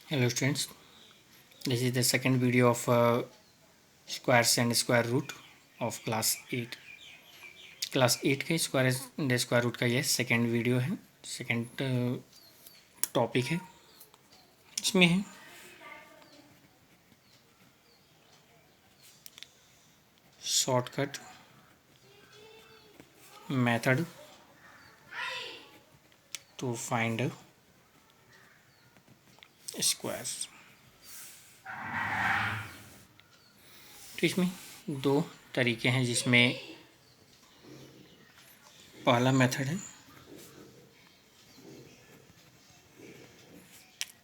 Hello students, this is the second video of squares and square root of class 8. Class 8 के square and square root का यह second video है, second topic है। इसमें है shortcut method to find squares. तो इसमें दो तरीके हैं, जिसमें पहला मेथड है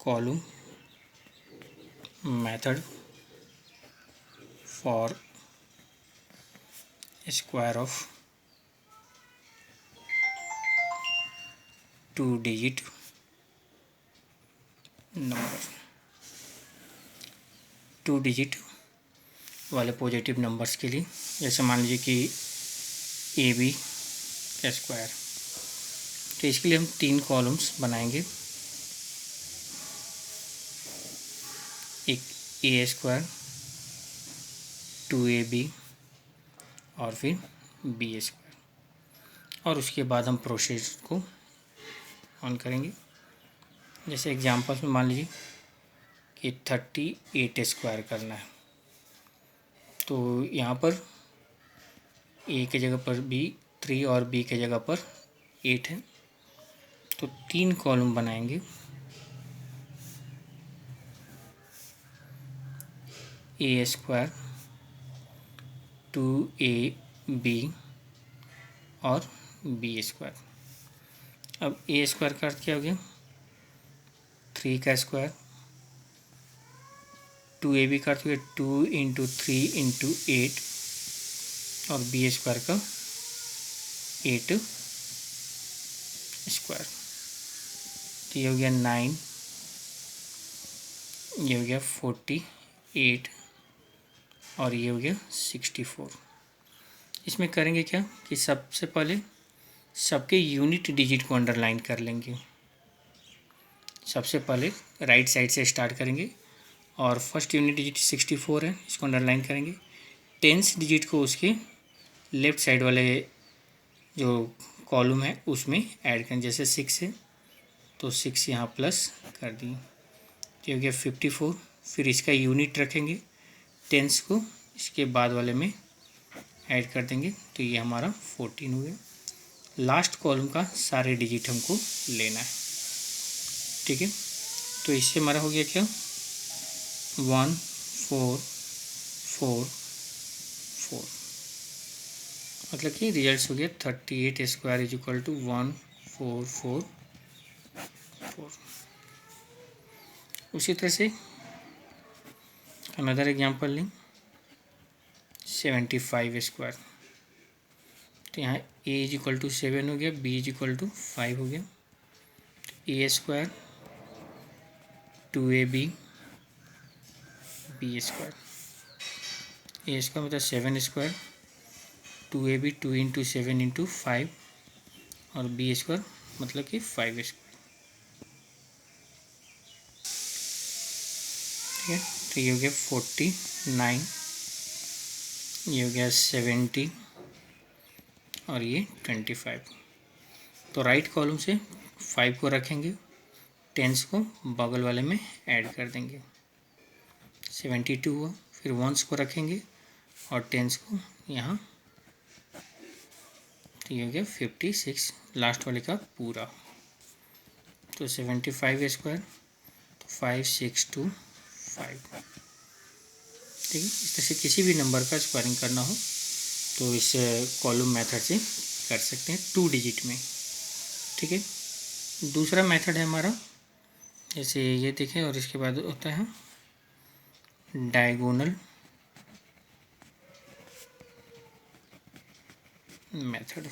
column method for square of 2 digit number. 2 digit वाले पॉजिटिव नंबर्स के लिए, जैसे मान लीजिए कि AB का स्क्वायर, तो इसके लिए हम 3 कॉलम्स बनाएंगे। एक A स्क्वायर, 2AB और फिर B स्क्वायर, और उसके बाद हम प्रोसेस को ऑन करेंगे। जैसे एग्जांपल में मान लीजिए कि 38 स्क्वायर करना है, तो यहाँ पर A के जगह पर B 3 और B के जगह पर 8 है, तो 3 कॉलम बनाएंगे। A स्क्वायर, 2AB और B स्क्वायर। अब A स्क्वायर का अर्थ क्या हो गया? 3 का स्क्वायर, 2AB का अर्थ हो गया 2 इंटू 3 इंटू 8, और B स्क्वायर का 8 स्क्वायर। तो ये हो गया 9, ये हो गया 48 और ये हो गया 64। इसमें करेंगे क्या कि सबसे पहले सबके यूनिट डिजिट को अंडरलाइन कर लेंगे। सबसे पहले राइट साइड से स्टार्ट करेंगे और फर्स्ट यूनिट डिजिट 64 है, इसको अंडरलाइन करेंगे। 10th डिजिट को उसके लेफ्ट साइड वाले जो कॉलम है उसमें ऐड करें। जैसे 6 है तो 6 यहाँ प्लस कर दिए, तो हो गया 54। फिर इसका यूनिट रखेंगे, 10th को इसके बाद वाले में ऐड कर देंगे, तो ये हमारा 14 हो गया। लास्ट कॉलम का सारे डिजिट हमको लेना है, ठीक है। तो इससे हमारा हो गया क्या, 1 4 4 4, मतलब कि रिजल्ट हो गया 38 स्क्वायर इज इक्वल टू 1 4 4 4। उसी तरह से अनदर एग्जांपल लें, 75 स्क्वायर। तो यहाँ A इज इक्वल टू 7 हो गया, B इज इक्वल टू 5 हो गया। A square, 2AB B square. A square मतलब 7 स्क्वायर, 2AB 2 इंटू 7 इंटू 5, और B स्क्वायर मतलब कि 5 स्क्वायर, ठीक है। तो ये हो गया 49, ये हो गया 70 और ये 25। तो राइट कॉलम से 5 को रखेंगे, 10s को बगल वाले में ऐड कर देंगे, 72 हुआ। फिर 1s को रखेंगे और 10s को यहाँ, तो ये हो गया 56 लास्ट वाले का पूरा। तो 75 स्क्वायर, तो 5 6 2 5, ठीक है। इस तरह से किसी भी नंबर का स्क्वायरिंग करना हो तो इस कॉलम मेथड से कर सकते हैं 2 डिजिट में, ठीक है। दूसरा मेथड है हमारा, जैसे ये देखें, और इसके बाद होता है डायगोनल मेथड।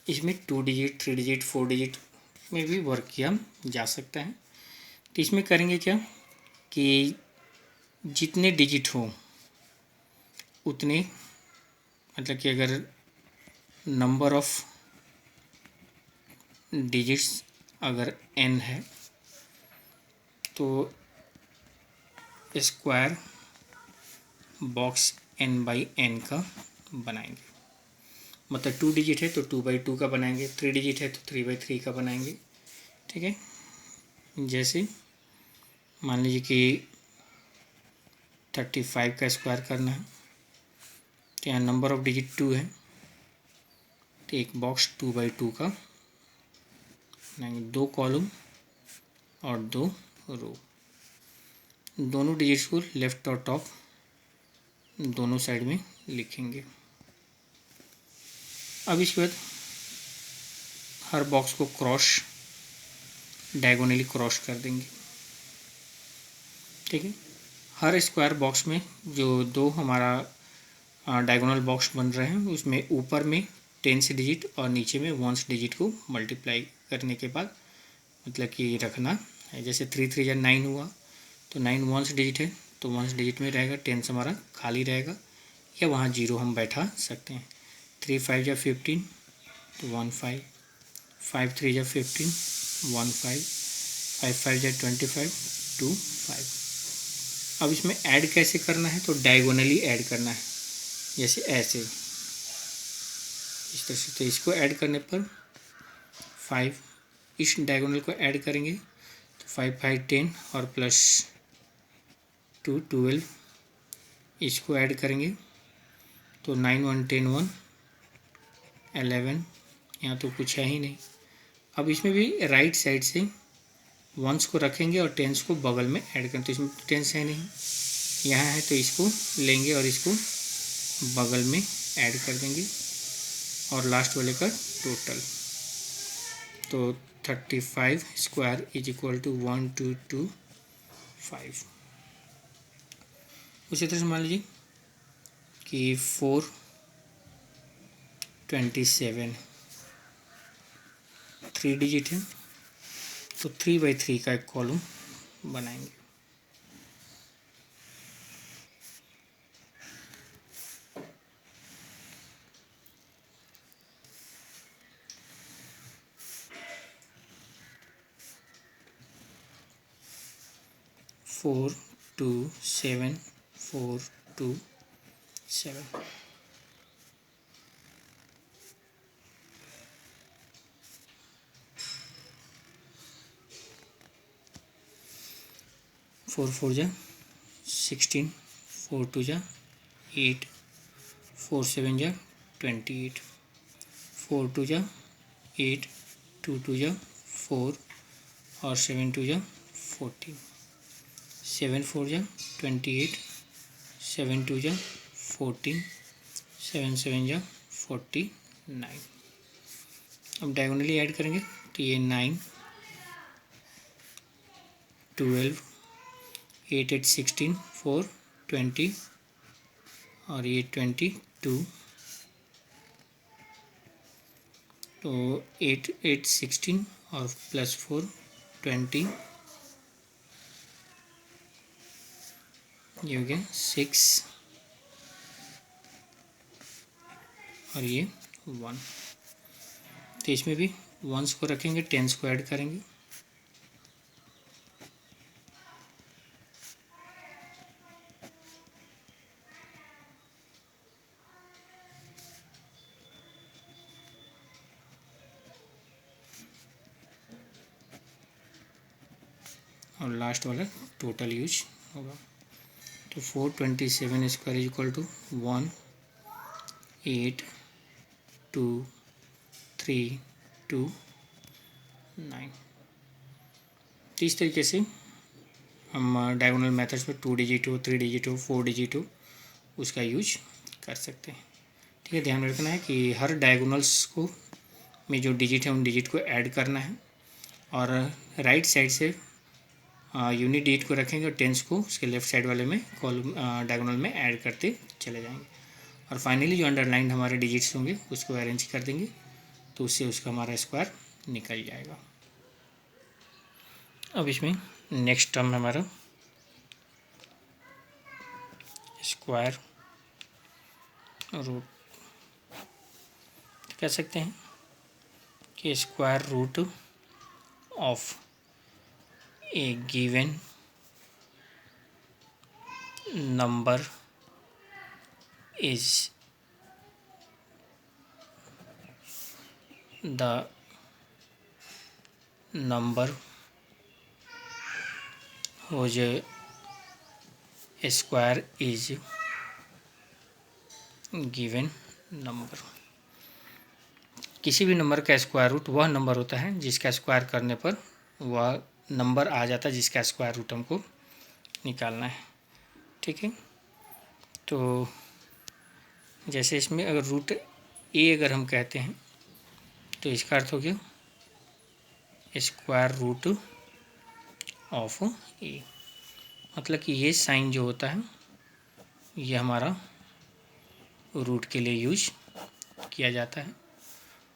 इसमें 2 डिजिट 3 डिजिट 4 डिजिट में भी वर्क किया जा सकता है। तो इसमें करेंगे क्या कि जितने डिजिट हो उतने, मतलब कि अगर नंबर ऑफ डिजिट्स अगर n है तो स्क्वायर बॉक्स n/n का बनाएंगे, मतलब 2 डिजिट है तो 2/2 का बनाएंगे, 3 डिजिट है तो 3/3 का बनाएंगे। ठीक है, जैसे मान लीजिए कि 35 का स्क्वायर करना है तो यहाँ नंबर ऑफ डिजिट 2 है तो एक बॉक्स 2/2 का बनाएंगे, 2 कॉलम और 2 रो, दोनों डिजिट्स को लेफ्ट और टॉप दोनों साइड में लिखेंगे। अब इसके बाद हर बॉक्स को क्रॉस डायगोनली क्रॉस कर देंगे। ठीक है, हर स्क्वायर बॉक्स में जो दो हमारा डायगोनल बॉक्स बन रहे हैं उसमें ऊपर में 10 डिजिट और नीचे में 1 डिजिट को मल्टीप्लाई करने के बाद मतलब कि रखना है। जैसे 3 3 या 9 हुआ तो 9 1 डिजिट है तो 1 डिजिट में रहेगा, 10 हमारा खाली रहेगा या वहाँ 0 हम बैठा सकते हैं। 3 5 या 15 तो 1 5, 5 3 या 15 1 5, 5 5 या 25 2 5। अब इसमें ऐड कैसे करना है तो डायगोनली ऐड करना है, जैसे ऐसे इस तरह से। तो इसको ऐड करने पर 5 इस डायगोनल को ऐड करेंगे तो 5 5 10 और प्लस 2 12, इसको ऐड करेंगे तो 9 1 10 1 11, यहाँ तो कुछ है ही नहीं। अब इसमें भी राइट साइड से वंस को रखेंगे और टेंस को बगल में ऐड करें, तो इसमें टेंस है नहीं, यहाँ है तो इसको लेंगे और इसको बगल में ऐड कर देंगे और लास्ट वाले का टोटल। तो 35 स्क्वायर इज इक्वल टू 1 2 2 5। उसी तरह से मान लीजिए कि 427 3 डिजिट है तो 3/3 का एक कॉलम बनाएंगे। 4 2 7 4 2 7। 4 4 जा 16, 4 2 जा 8, 4 7 जा 28, 4 2 जा 8, 2 2 जा 4 और 7 2 जा 14, 7 4 जा 28, 7 2 जा 14, 7 7 जा 49। अब डायगोनली ऐड करेंगे तो ये 9 12 8 8 16 4 20 और ये 22, तो 8 8 16 और प्लस 4 20, ये हो गया 6 और ये 1। तो इसमें भी वंस को रखेंगे, टेंस को ऐड करेंगे। और लास्ट वाला टोटल यूज होगा। तो 427 स्क्वायर इज इक्वल टू 1 8 2 3 2 9। तो इस तरीके से हम डायगोनल मेथड्स में 2 डिजिट हो 3 डिजिट हो 4 डिजिट हो उसका यूज कर सकते हैं। ठीक है, ध्यान रखना है कि हर डायगोनल्स को में जो डिजिट है उन डिजिट को ऐड करना है और राइट साइड से यूनिट डिजिट को रखेंगे और टेंस को उसके लेफ्ट साइड वाले में कॉलम डायगोनल में ऐड करते चले जाएंगे और फाइनली जो अंडरलाइन हमारे डिजिट्स होंगे उसको अरेंज कर देंगे तो उससे उसका हमारा स्क्वायर निकल जाएगा। अब इसमें नेक्स्ट टर्म हमारा स्क्वायर रूट कह सकते हैं कि square root of a given number is the number whose square is given number. किसी भी नंबर का स्क्वायर रूट वह नंबर होता है जिसका स्क्वायर करने पर वह नंबर आ जाता है जिसका स्क्वायर रूट हमको निकालना है। ठीक है, तो जैसे इसमें अगर रूट ए अगर हम कहते हैं तो इसका अर्थ हो गया स्क्वायर रूट ऑफ ए, मतलब कि ये साइन जो होता है ये हमारा रूट के लिए यूज किया जाता है।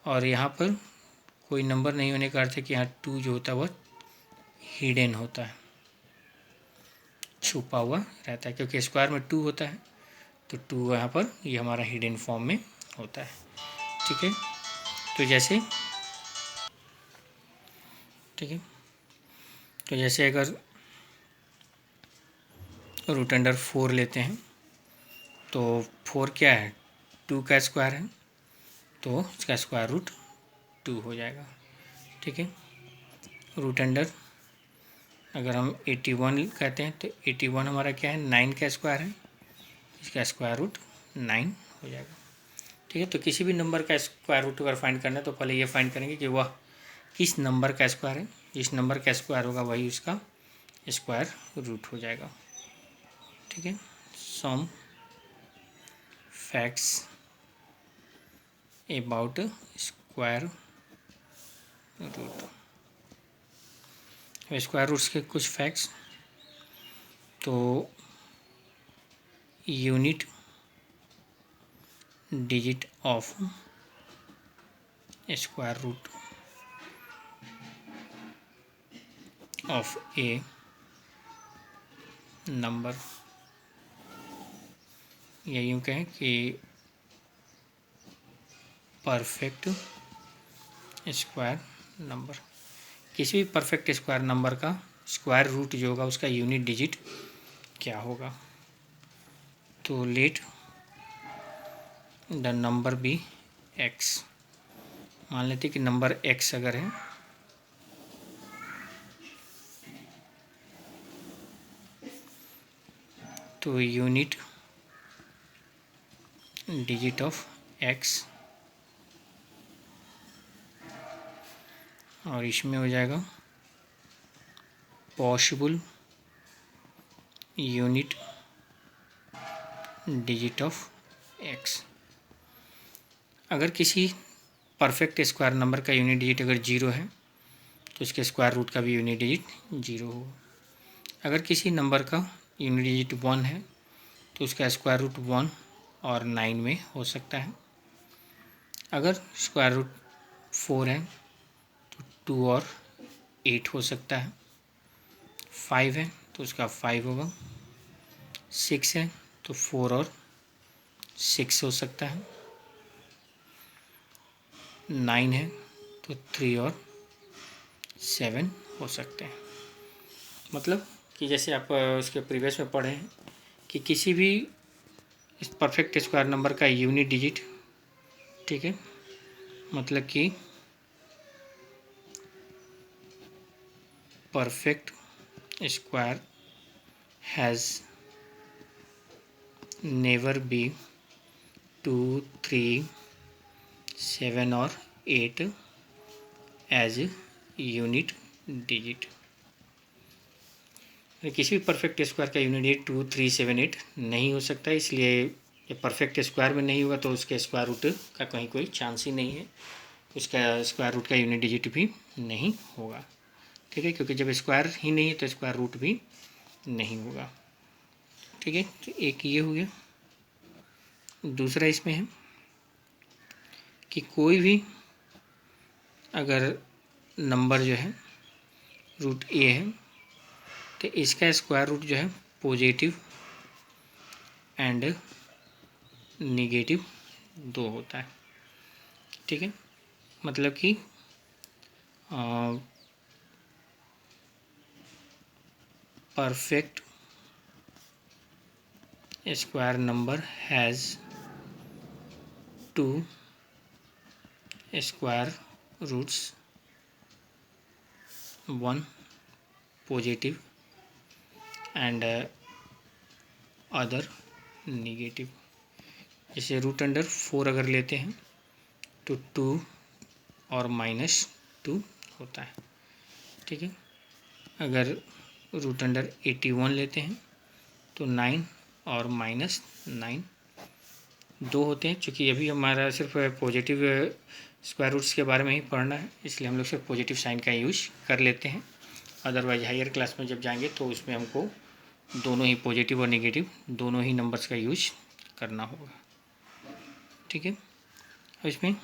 और यहाँ पर कोई नंबर नहीं होने का अर्थ है कि यहाँ 2 जो होता है वह हिडन होता है, छुपा हुआ रहता है, क्योंकि स्क्वायर में 2 होता है तो 2 यहाँ पर ये हमारा हिडन फॉर्म में होता है। ठीक है, तो जैसे अगर रूट अंडर 4 लेते हैं तो 4 क्या है, 2 का स्क्वायर है, तो इसका स्क्वायर रूट 2 हो जाएगा। ठीक है, रूट अंडर अगर हम 81 कहते हैं तो 81 हमारा क्या है, 9 का स्क्वायर है, इसका स्क्वायर रूट 9 हो जाएगा। ठीक है, तो किसी भी नंबर का स्क्वायर रूट अगर फाइंड करना है तो पहले ये फाइंड करेंगे कि वह किस नंबर का स्क्वायर है, जिस नंबर का स्क्वायर होगा वही उसका स्क्वायर रूट हो जाएगा। ठीक है, some facts about square root. Square roots के कुछ फैक्ट्स, तो unit digit of square root of a number, या यूँ कहें कि परफेक्ट स्क्वायर नंबर, किसी भी परफेक्ट स्क्वायर नंबर का स्क्वायर रूट जो होगा उसका यूनिट डिजिट क्या होगा। तो let the number be x, मान लेते कि नंबर एक्स अगर है तो यूनिट डिजिट ऑफ एक्स, और इसमें हो जाएगा possible unit digit of x. अगर किसी परफेक्ट स्क्वायर नंबर का यूनिट डिजिट अगर 0 है तो इसके स्क्वायर रूट का भी यूनिट डिजिट 0 होगा। अगर किसी नंबर का यूनिट डिजिट 1 है तो उसका स्क्वायर रूट 1 और 9 में हो सकता है। अगर स्क्वायर रूट 4 है तो 2 और 8 हो सकता है। 5 है तो उसका 5 होगा। 6 है तो 4 और 6 हो सकता है। 9 है तो 3 और 7 हो सकते हैं। मतलब कि जैसे आप इसके प्रीवियस में पढ़े हैं कि किसी भी इस परफेक्ट स्क्वायर नंबर का यूनिट डिजिट, ठीक है, मतलब कि perfect square has never be 2, 3, 7 और 8 एज यूनिट डिजिट। किसी भी परफेक्ट स्क्वायर का यूनिट डिजिट 2, 3, 7, 8 नहीं हो सकता, इसलिए ये परफेक्ट स्क्वायर में नहीं होगा तो उसके स्क्वायर रूट का कहीं कोई चांस ही नहीं है, उसका स्क्वायर रूट का यूनिट डिजिट भी नहीं होगा। ठीक है, क्योंकि जब स्क्वायर ही नहीं है तो स्क्वायर रूट भी नहीं होगा। ठीक है, तो एक ये हो गया। दूसरा इसमें है कि कोई भी अगर नंबर जो है रूट ए है तो इसका स्क्वायर रूट जो है पॉजिटिव एंड निगेटिव 2 होता है। ठीक है, मतलब कि perfect square number has two square roots, one positive and other negative. जैसे रूट अंडर 4 अगर लेते हैं तो 2 और -2 होता है, ठीक है। अगर रूट अंडर 81 लेते हैं तो 9 और -9 2 होते हैं। चूँकि अभी हमारा सिर्फ पॉजिटिव स्क्वायर रूट्स के बारे में ही पढ़ना है, इसलिए हम लोग सिर्फ पॉजिटिव साइन का यूज कर लेते हैं। अदरवाइज हायर क्लास में जब जाएंगे तो उसमें हमको दोनों ही पॉजिटिव और नेगेटिव दोनों ही नंबर्स का यूज करना होगा, ठीक है। अब इसमें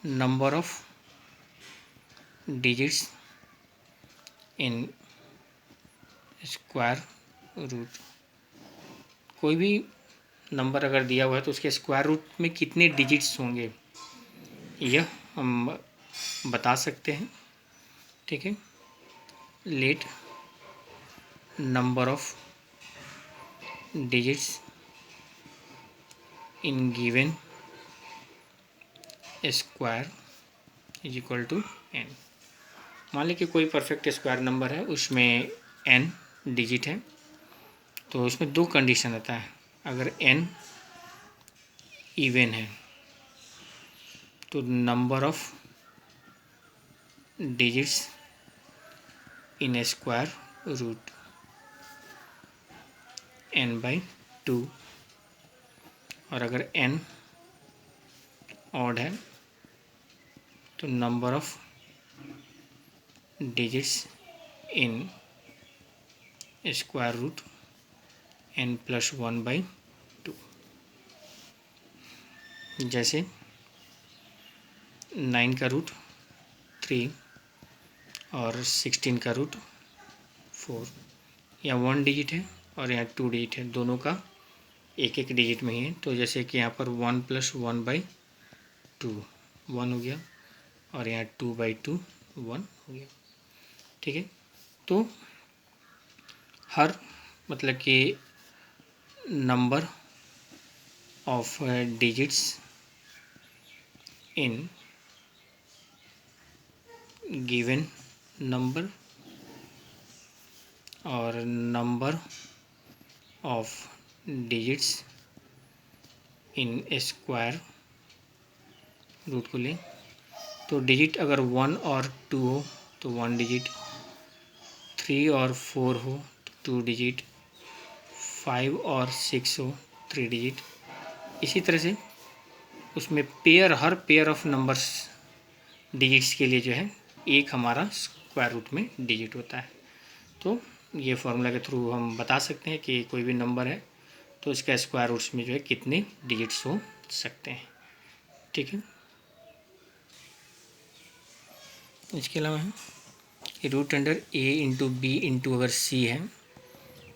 number of digits in square root, कोई भी नंबर अगर दिया हुआ है तो उसके स्क्वायर रूट में कितने डिजिट्स होंगे यह हम बता सकते हैं, ठीक है। Let number of digits in given square is equal to n। मान लीजिए कि कोई परफेक्ट स्क्वायर नंबर है, उसमें n डिजिट है, तो उसमें दो कंडीशन आता है। अगर n इवन है तो number of digits in square root n/2, और अगर n ऑड है तो number of digits in square root n+1/2। जैसे 9 का रूट 3 और 16 का रूट 4, या 1 डिजिट है और यहाँ 2 डिजिट है, दोनों का एक एक डिजिट में ही है। तो जैसे कि यहाँ पर 1 + 1/2 1 हो गया, और यहाँ 2/2 1 हो गया, ठीक है। तो हर मतलब कि number of digits in given number और number of digits in square root को लें तो डिजिट अगर 1 और 2 हो तो 1 डिजिट, 3 और 4 हो तो 2 डिजिट, 5 और 6 हो 3 डिजिट। इसी तरह से उसमें pair, her pair of numbers digits के लिए जो है एक हमारा स्क्वायर रूट में डिजिट होता है। तो ये फॉर्मूला के थ्रू हम बता सकते हैं कि कोई भी नंबर है तो इसका स्क्वायर रूट्स में जो है कितने डिजिट्स हो सकते हैं, ठीक है। इसके अलावा है root under a into B into अगर c है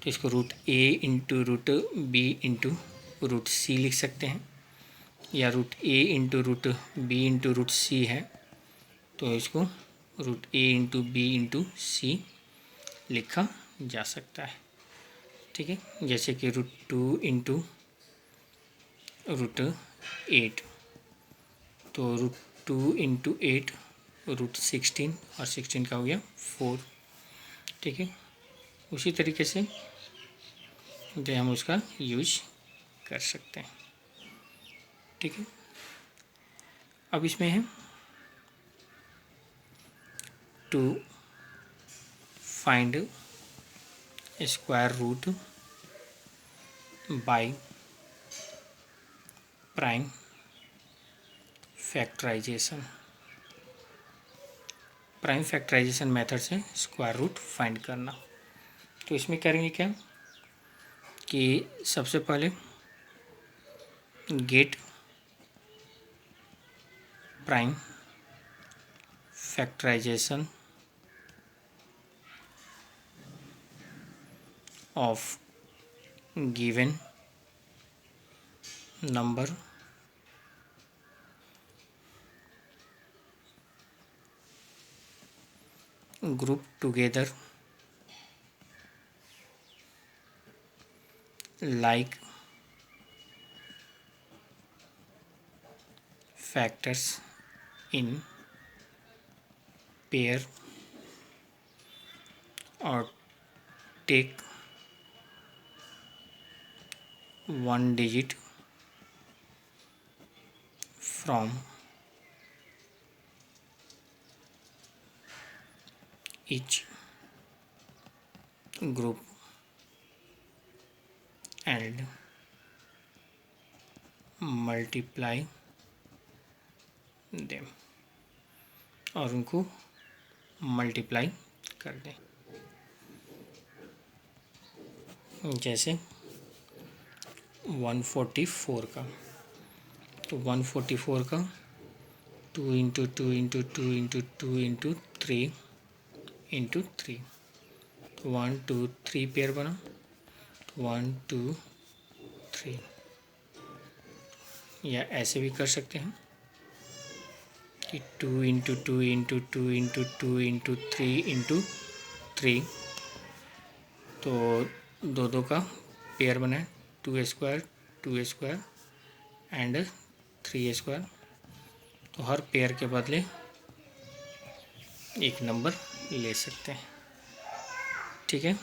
तो इसको root a into root B into root C लिख सकते हैं, या root a into root B into root C है तो इसको root a into B into C लिखा जा सकता है, ठीक है। जैसे कि रूट 2 इंटू रूट 8, तो रूट 2 इंटू 8 रूट 16, और 16 का हो गया 4, ठीक है। उसी तरीके से जो हम उसका यूज कर सकते हैं, ठीक है। अब इसमें है to find square root by prime factorization. Prime factorization method से स्क्वायर रूट फाइंड करना। तो इसमें करेंगे क्या कि सबसे पहले get prime factorization of given number group together like factors in pair or take one digit from each group and multiply them, और उनको मल्टीप्लाई कर दें। जैसे 144 का, तो 144 का 2 into 2 into 2 into 2 into 3 into 3, तो 1 2 3 पेयर बना, 1 2 3, या ऐसे भी कर सकते हैं कि 2 into 2 into 2 into 2 into 3 into 3, तो दो दो का पेयर बना है, 2 स्क्वायर एंड 3 स्क्वायर, तो हर पेयर के बदले एक नंबर ले सकते हैं। ठीक है,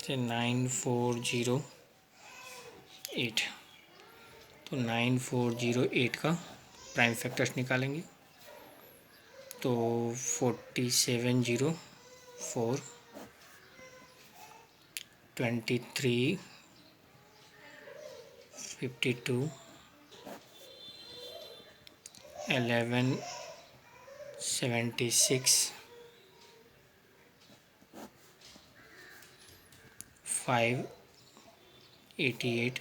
9408, तो 9408 का प्राइम फैक्टर्स निकालेंगे, तो 4704, 23, 52, 1176, 588,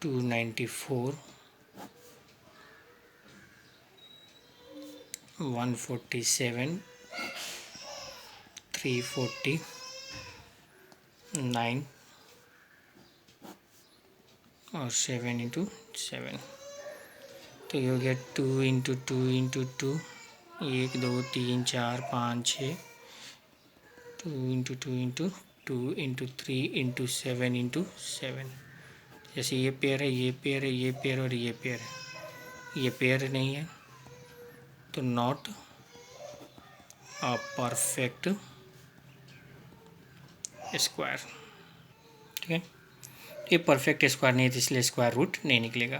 294, 147, 340, 9 और 7 इंटू 7, तो ये हो गया 2 into 2 into 2, 1 2 3 4 5 6, 2 into 2 into 2 into 3 into 7 into 7। जैसे ये पेयर है, ये पेयर है, ये पेयर और ये पेयर है, ये पेयर नहीं है तो नॉट अ परफेक्ट स्क्वायर। ठीक है, ये परफेक्ट स्क्वायर नहीं है, तो इसलिए स्क्वायर रूट नहीं निकलेगा।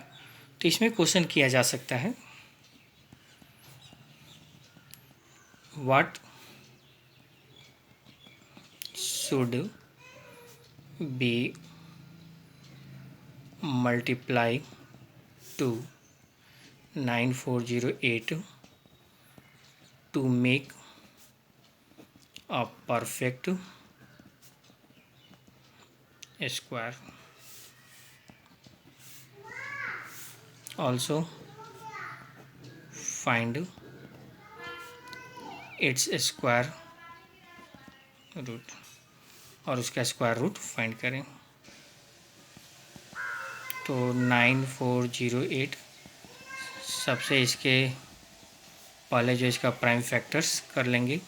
तो इसमें क्वेश्चन किया जा सकता है, what should be multiply two 9408 to make a perfect square. Also find its square root, और उसका स्क्वायर रूट फाइंड करें। तो 9408 सबसे इसके पहले जो इसका प्राइम फैक्टर्स कर लेंगे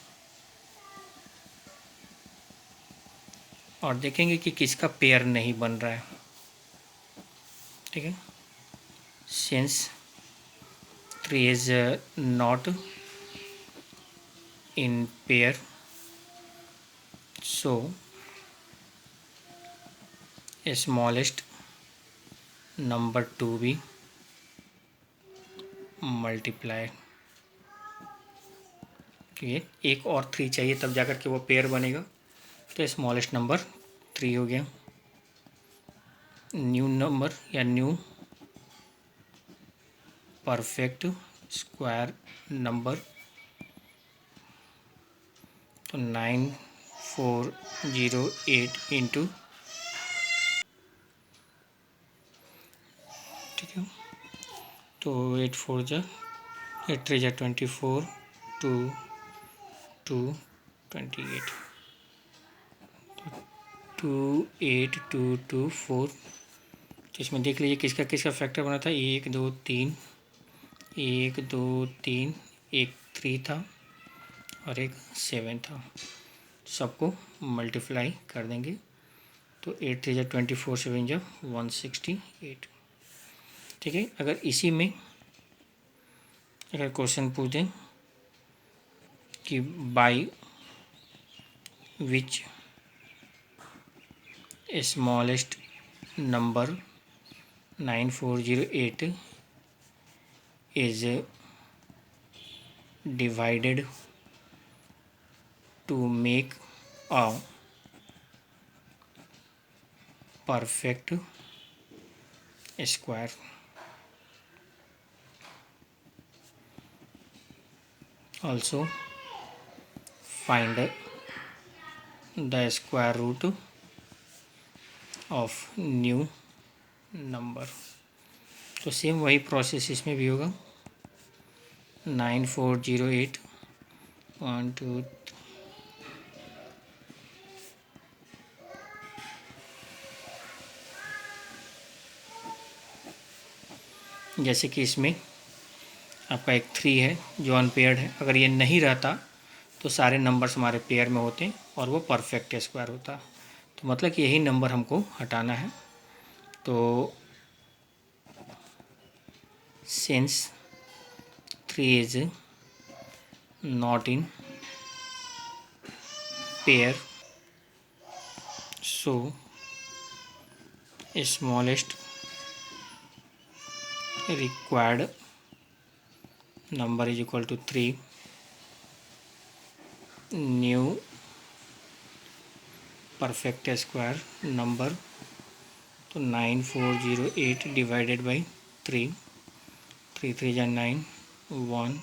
और देखेंगे कि किसका पेयर नहीं बन रहा है। ठीक है, since 3 is not in pair, so smallest number to be multiply. तो ये एक और 3 चाहिए तब जाकर के वो पेयर बनेगा, तो स्मॉलेस्ट नंबर 3 हो गया। न्यू नंबर या न्यू परफेक्ट स्क्वायर नंबर, तो 9408 इंटू, ठीक है, तो 8 4 जा 8 3 जा 24, 2 2 28, 28224। तो इसमें देख लीजिए किसका किसका फैक्टर बना था, 1 2 3, 1 2 3, एक 3 था और एक 7 था, सबको मल्टीप्लाई कर देंगे तो 8 3 जा 24, 7 जा 168। ठीक है, अगर इसी में अगर क्वेश्चन पूछ दें कि by which smallest number 9408 is divided to make a perfect square. Also find the square root of new number. तो सेम वही प्रोसेस इसमें भी होगा। 9408 1 2 जैसे कि इसमें आपका एक 3 है जो अनपेयर्ड है, अगर ये नहीं रहता तो सारे नंबर्स हमारे पेयर में होते और वो परफेक्ट स्क्वायर होता। तो मतलब कि यही नंबर हमको हटाना है। तो since 3 is not in pair so smallest required number is equal to 3 new perfect square number तो 9408 divided by 3 3 3 जा 9 1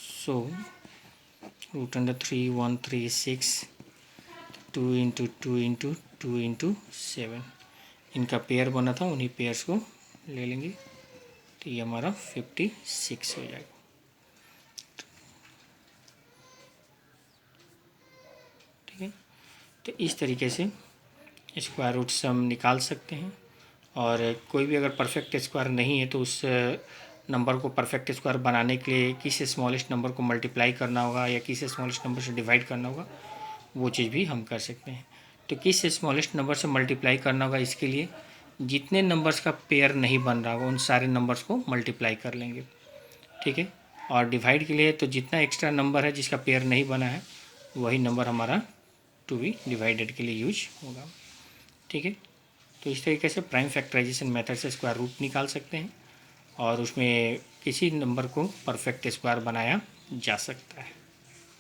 so root under 3 136 2 into 2 into 2 into 7 इनका पेयर बना था, उन्हीं पेयर्स को ले लेंगे तो ये हमारा 56 हो जाएगा। ठीक है, तो इस तरीके से स्क्वायर रूट्स हम निकाल सकते हैं। और कोई भी अगर परफेक्ट स्क्वायर नहीं है तो उस नंबर को परफेक्ट स्क्वायर बनाने के लिए किस स्मॉलेस्ट नंबर को मल्टीप्लाई करना होगा या किस स्मॉलेस्ट नंबर से डिवाइड करना होगा, वो चीज़ भी हम कर सकते हैं। तो किस स्मॉलेस्ट नंबर से मल्टीप्लाई करना होगा, इसके लिए जितने नंबर्स का पेयर नहीं बन रहा होगा उन सारे नंबर्स को मल्टीप्लाई कर लेंगे। ठीक है, और डिवाइड के लिए तो जितना एक्स्ट्रा नंबर है जिसका पेयर नहीं बना है वही नंबर हमारा टू बी डिवाइडेड के लिए यूज होगा। ठीक है, तो इस तरीके से प्राइम फैक्टराइजेशन मेथड से स्क्वायर रूट निकाल सकते हैं और उसमें किसी नंबर को परफेक्ट स्क्वायर बनाया जा सकता है।